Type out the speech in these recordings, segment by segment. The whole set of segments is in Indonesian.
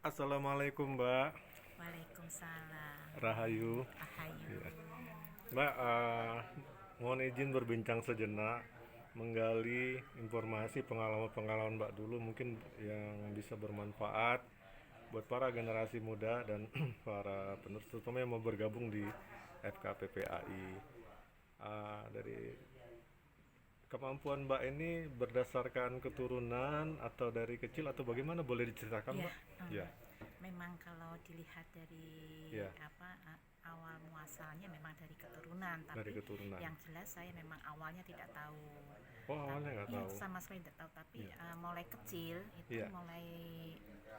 Assalamualaikum Mbak Waalaikumsalam. Rahayu. Ahayu. Ya. Mbak, mohon izin berbincang sejenak, menggali informasi pengalaman-pengalaman Mbak dulu mungkin yang bisa bermanfaat buat para generasi muda dan para penerus terutama yang mau bergabung di FKPPAI. Dari kemampuan Mbak ini berdasarkan keturunan atau dari kecil atau bagaimana, boleh diceritakan Ya, Mbak? Ya, memang kalau dilihat dari ya, awal muasalnya memang dari keturunan, dari tapi keturunan. yang jelas saya memang awalnya tidak tahu. Oh, awalnya nggak Ya, tahu. sama sekali tidak tahu, tapi Iya, mulai kecil itu iya, mulai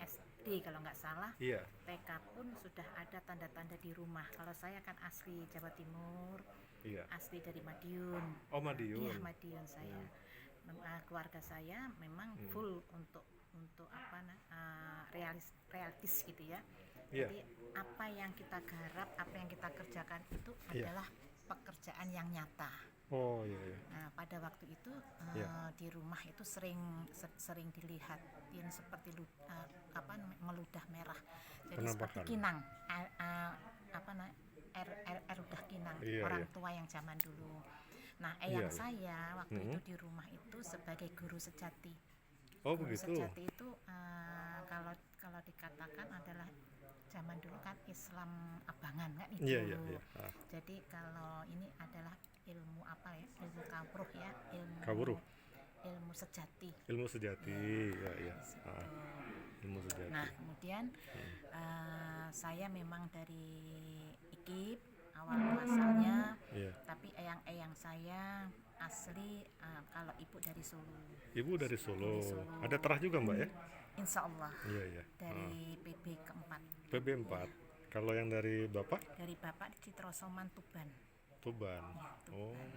SD kalau nggak salah, iya, TK pun sudah ada tanda-tanda di rumah. Kalau saya kan asli Jawa Timur, iya. asli dari Madiun. Oh, Iya, Madiun. Madiun saya. Hmm, Keluarga saya memang hmm. full untuk realistis gitu ya. Iya, Jadi apa yang kita garap, apa yang kita kerjakan itu iya. adalah pekerjaan yang nyata. Oh, iya, iya, Nah, pada waktu itu iya. di rumah itu sering dilihatin seperti meludah merah. Jadi seperti Penampakan. kinang, apa na- air udah kinang, Iya, orang iya, tua yang zaman dulu. Nah, iya, eyang iya. saya waktu Hmm. itu di rumah itu sebagai guru sejati. Oh, Guru begitu. sejati itu kalau kalau dikatakan adalah zaman dulu kan Islam abangan kan Iya, itu. iya, iya. Jadi kalau ini adalah ilmu apa ya, ilmu kawruh ya, ilmu Kawruh. ilmu sejati Ilmu sejati. ya, Iya, iya. di situ. Ilmu Nah, sejati. kemudian saya memang dari IKIP awal muasalnya, Iya. tapi eyang-eyang saya asli, kalau ibu dari Solo. Ibu dari Dari Solo. Ada Solo, terah juga Mbak ya? insya Allah Iya, iya. dari PB keempat. Ya, PB4. Kalau yang dari Bapak? dari bapak di Citrosoman Tuban. Tuban. Ya, Oh, Tuban.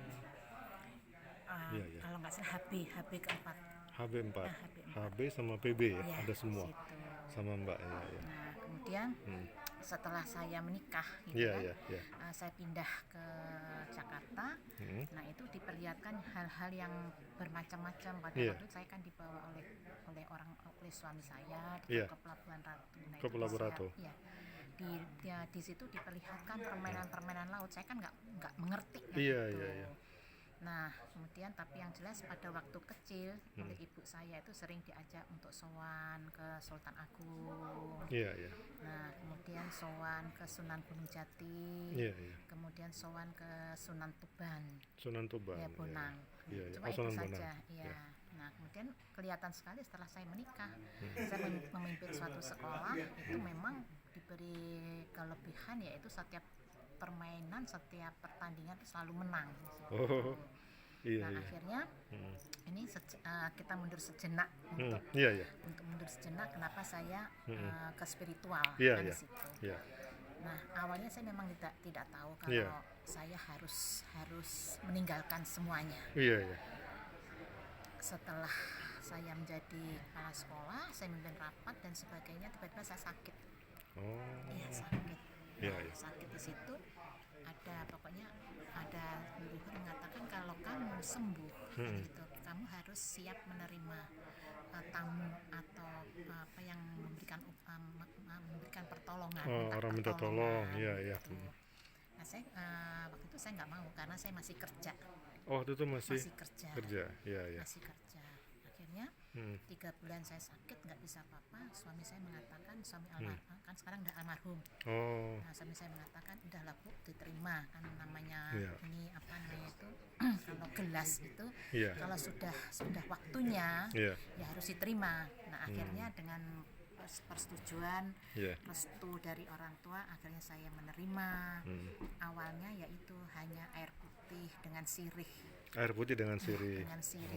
iya, iya. Kalau nggak salah HB keempat. HB4. HB4. HB sama PB ya? Ya, Ada semua. situ. Sama Mbak, iya, iya. Nah, kemudian Hmm. setelah saya menikah gitu Iya, kan, iya, iya. saya pindah ke Jakarta. Hmm. Nah, itu diperlihatkan hal-hal yang bermacam-macam. Pada Iya, waktu itu saya kan dibawa oleh suami saya iya. ke Pelabuhan Ratu. Nah, Ke itu Pulau Berato. ya di situ diperlihatkan permainan-permainan laut. Saya kan nggak mengerti kan Iya, itu. iya, iya. Nah, kemudian tapi yang jelas pada waktu kecil Hmm. oleh ibu saya itu sering diajak untuk sowan ke Sultan Agung. Iya, iya. Nah, kemudian sowan ke Sunan Gunung Jati, Iya, iya. kemudian sowan ke Sunan Tuban, Sunan Tuban. ya Iya, Bonang. iya, iya. Cuma Oh, itu Sunan Bonang. saja, Iya. ya. Nah, kemudian kelihatan sekali setelah saya menikah, saya memimpin suatu sekolah itu memang diberi kelebihan, yaitu setiap permainan, setiap pertandingan itu selalu menang. Oh, iya, Nah, iya. akhirnya Hmm. ini kita mundur sejenak Hmm. untuk Iya, iya. mundur sejenak. Kenapa saya ke spiritual Iya, kan di iya. situ. Iya. Nah, awalnya saya memang tidak tahu Iya. kalau saya harus meninggalkan semuanya. Iya, iya. Setelah saya menjadi kepala sekolah, saya memimpin rapat dan sebagainya, tiba-tiba saya sakit. Oh, Iya, sakit. iya, Nah, iya. sakit di situ pokoknya ada leluhur mengatakan kalau kamu sembuh gitu, kamu harus siap menerima tamu atau apa yang memberikan pertolongan, Oh, minta orang minta tolong. pertolongan Iya, iya. gitu. Nah, saya waktu itu saya nggak mau karena saya masih kerja, Oh, itu tuh masih masih kerja, kerja. Iya, iya. masih kerja. Akhirnya Hmm. 3 bulan saya sakit nggak bisa apa-apa. Suami saya mengatakan, suami almarhum kan sekarang udah almarhum. Oh, Nah, suami saya mengatakan udahlah Bu, diterima kan namanya iya. ini apa namanya itu kalau gelas itu Iya. kalau sudah waktunya Iya. ya harus diterima. Nah, akhirnya dengan persetujuan Iya. restu dari orang tua akhirnya saya menerima. Awalnya yaitu hanya air putih dengan sirih, Air putih dengan sirih.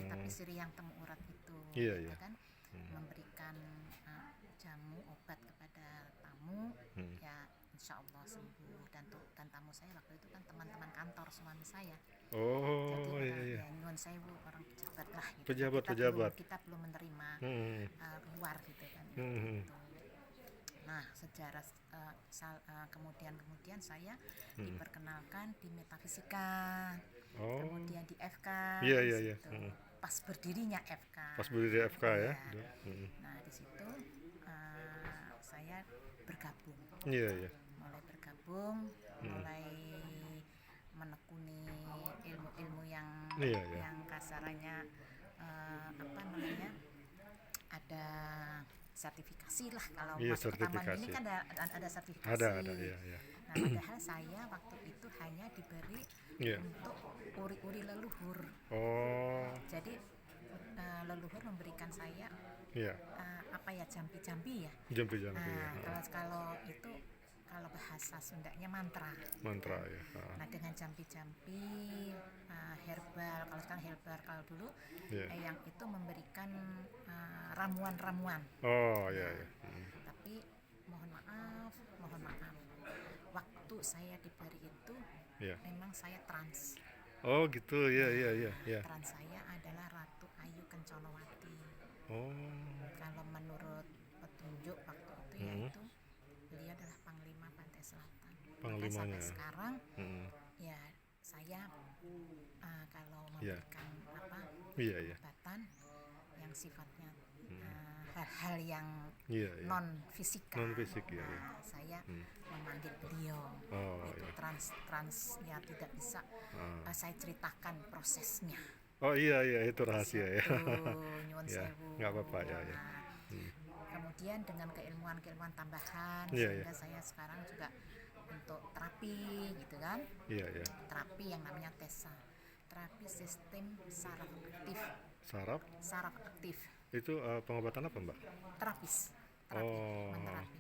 tapi sirih yang temu urat itu, Iya, gitu iya. kan, memberikan jamu obat kepada tamu, ya insya Allah sembuh. Dan tamu saya waktu itu kan teman-teman kantor suami saya, jadi Oh, iya, orang iya. ya nyuwun sewu, orang pejabat lah gitu. Pejabat, kita pejabat. kita belum menerima Hmm. luar gitu kan, Hmm. gitu. Nah, sejarah kemudian saya diperkenalkan di metafisika, Oh, kemudian di FK, iya, di iya, iya. situ. Pas berdirinya FK. Pas berdiri FK ya. Iya. Nah, di situ saya mulai bergabung, Iya, iya. mulai menekuni ilmu-ilmu yang Iya, iya. kasarannya apa namanya, ada sertifikasi lah. Kalau Iya, masuk ke taman ini sertifikasi. kan ada sertifikasi. Ada, iya, iya. Nah, padahal saya waktu itu hanya diberi Iya. untuk uri-uri leluhur. Oh, Jadi leluhur memberikan saya iya. apa ya, jampi-jampi ya. Jampi-jampi ya. Kalau itu, kalau bahasa Sundanya mantra. Mantra ya. Nah, dengan jampi-jampi herbal, kalau sekarang herbal, kalau dulu Iya. yang itu memberikan ramuan-ramuan. Oh, iya, iya. Tapi mohon maaf, waktu saya diberi itu Iya. memang saya trans. Oh, gitu. Iya, iya, iya, iya. Trans saya adalah Ratu Ayu Kenconowati. Oh, Kalau menurut petunjuk waktu itu yaitu beliau adalah Panglima Pantai Selatan. Maka Panglimanya. sampai sekarang Mm. ya saya kalau Iya. memberikan apa Iya, iya. obatan yang sifatnya hal-hal yang Iya, iya. non fisika, Non fisik, ya, ya. saya memanggil beliau. Oh, Itu iya. trans ya tidak bisa saya ceritakan prosesnya. Oh, iya, iya, itu rahasia ya. Nyuwun Ya, sewu. nggak apa-apa, ya, ya. Nah, kemudian dengan keilmuan tambahan, Iya, sehingga iya. saya sekarang juga untuk terapi gitu kan, Iya, iya. terapi yang namanya TESA, terapi sistem saraf aktif. Saraf itu pengobatan apa, Mbak? Terapi, Oh. menterapi.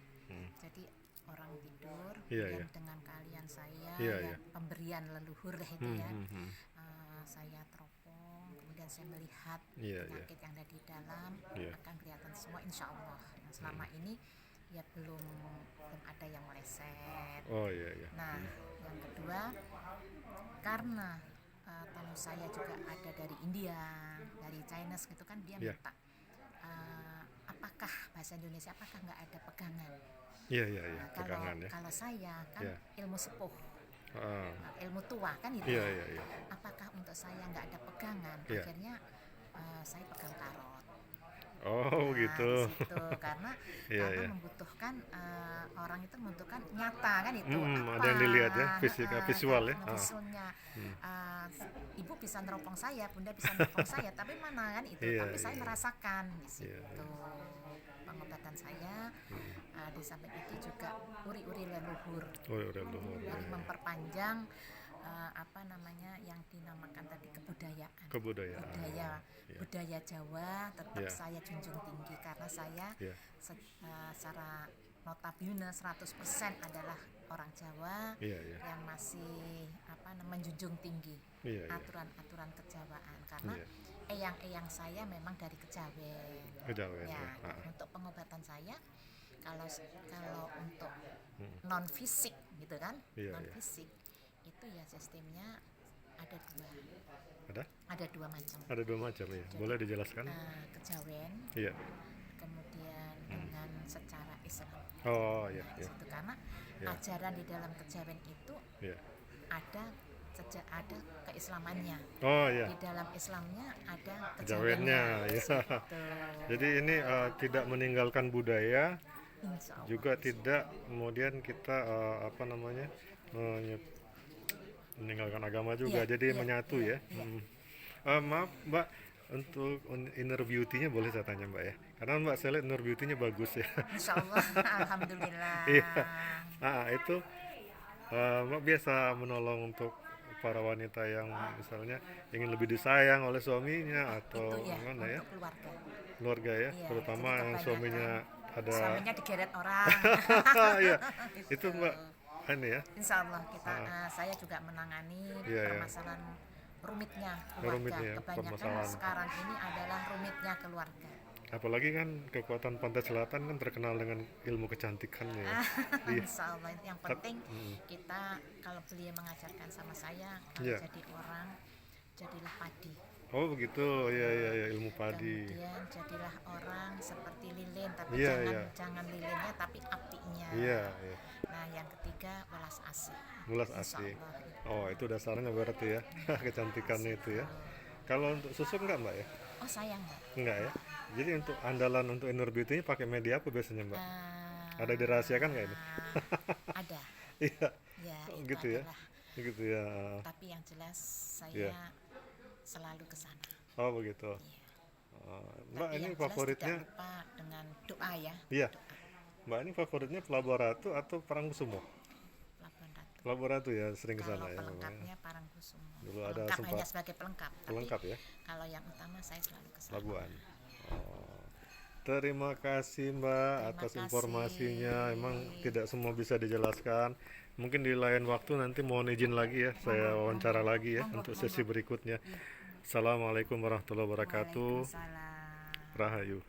Jadi orang tidur, Iya, kemudian iya. dengan kalian saya, Iya, ya, iya. pemberian leluhur lah itu ya. Hmm. Saya teropong, kemudian saya melihat Iya, iya. penyakit yang ada di dalam, Iya. akan kelihatan semua insya Allah. Nah, selama ini ya belum ada yang meleset. Oh, iya, iya. Nah, yang kedua, karena tamu saya juga ada dari India, dari China gitu kan, dia Iya. minta apakah bahasa Indonesia, apakah nggak ada pegangan. Iya, iya, iya. Nah, Pegangan ya. kalau saya kan Iya. ilmu sepuh, Ah. ilmu tua kan itu. Iya, iya, iya. Apakah untuk saya nggak ada pegangan? Iya. Akhirnya saya pegang tarot. Oh, Nah, gitu. di situ karena Iya, iya. membutuhkan orang itu membutuhkan nyata kan itu. Ada yang dilihat ya, visual ya. Visualnya. Ibu bisa neropong saya, bunda bisa neropong saya, tapi mana kan itu. Iya, tapi saya iya. merasakan di situ. Iya. Pengobatan saya di samping itu juga uri-uri leluhur. Oh, udah luhur. Jadi memperpanjang apa namanya yang dinamakan tadi kebudayaan. Kebudayaan. Budaya Jawa tetap Iya. saya junjung tinggi karena saya Iya. secara notabene 100% adalah orang Jawa Iya, iya. yang masih menjunjung tinggi Iya, iya. aturan-aturan kejawaan karena Iya. eyang saya memang dari Kejawen. Kejawen Ya, ya. untuk pengobatan saya kalau untuk non fisik gitu kan, Iya, non iya. fisik itu ya sistemnya ada Ada dua macam. Ada dua macam ya. Boleh dijelaskan? Kejawen, Iya. kemudian dengan secara Islam. Oh, iya, Di iya. situ karena Ya. ajaran di dalam kejawen itu Iya. ada keislamannya. Oh, iya. Di dalam Islamnya ada Kejawennya, kejawennya. ya. Jadi ini tidak meninggalkan budaya, Insya Allah. juga tidak kemudian kita meninggalkan agama juga. Iya, Jadi iya, menyatu iya, ya. iya. Maaf, Mbak, untuk inner beauty-nya boleh saya tanya, Mbak ya? Karena Mbak saya lihat inner beauty-nya bagus ya. Insya Allah, alhamdulillah. Iya. Itu Mbak biasa menolong untuk para wanita yang misalnya ingin lebih disayang oleh suaminya atau Itu ya gimana ya? untuk Keluarga ya, Iya, terutama jadi yang kebanyakan suaminya suaminya digeret orang. Iya, itu Mbak ini ya. Insya Allah saya juga menangani Iya, iya. permasalahan rumitnya keluarga. Rumitnya, Kebanyakan permasalahan. sekarang ini adalah rumitnya keluarga. Apalagi kan kekuatan Pantai Selatan kan terkenal dengan ilmu kecantikannya ya. Iya. Insya Allah yang penting kita kalau beliau mengajarkan sama saya kalau Iya. jadi orang jadilah padi. Oh begitu, ya ilmu padi. Kemudian jadilah orang seperti lilin, tapi Iya, jangan iya. jangan lilinnya tapi apinya. Iya, iya. Nah yang ketiga welas asih. Mulas Insya asih. Allah. Oh itu dasarnya berarti ya, kecantikannya itu ya. Kalau untuk susuk enggak Mbak ya? Oh sayang Mbak. Enggak ya. Jadi untuk andalan untuk inner beauty-nya pakai media apa biasanya Mbak? Ada dirahasiakan nggak ini? Ada, Iya, ya oh, itu gitu ya, adalah. gitu ya. Tapi yang jelas Iya. saya selalu ke sana. Oh begitu. Iya. Mbak Tapi ini yang jelas favoritnya, tidak lupa dengan doa ya. iya, Doa Mbak ini favoritnya Pelabuhan Ratu atau Parangkusumo? Pelabuhan Ratu. Pelabuhan Ratu ya, sering ke sana Kalau ya memang ya. pelengkapnya Parangkusumo. Dulu ada Pelengkap hanya sempat sebagai pelengkap, tapi pelengkap ya, kalau yang utama saya selalu ke sana. Pelabuhan. Oh. Terima kasih Mbak Terima atas kasih. informasinya. Emang tidak semua bisa dijelaskan. Mungkin di lain waktu nanti mohon izin lagi ya, saya wawancara lagi ya Monggo, untuk sesi monggo. berikutnya. Iya. Assalamualaikum warahmatullahi wabarakatuh. Waalaikumsalam. Rahayu.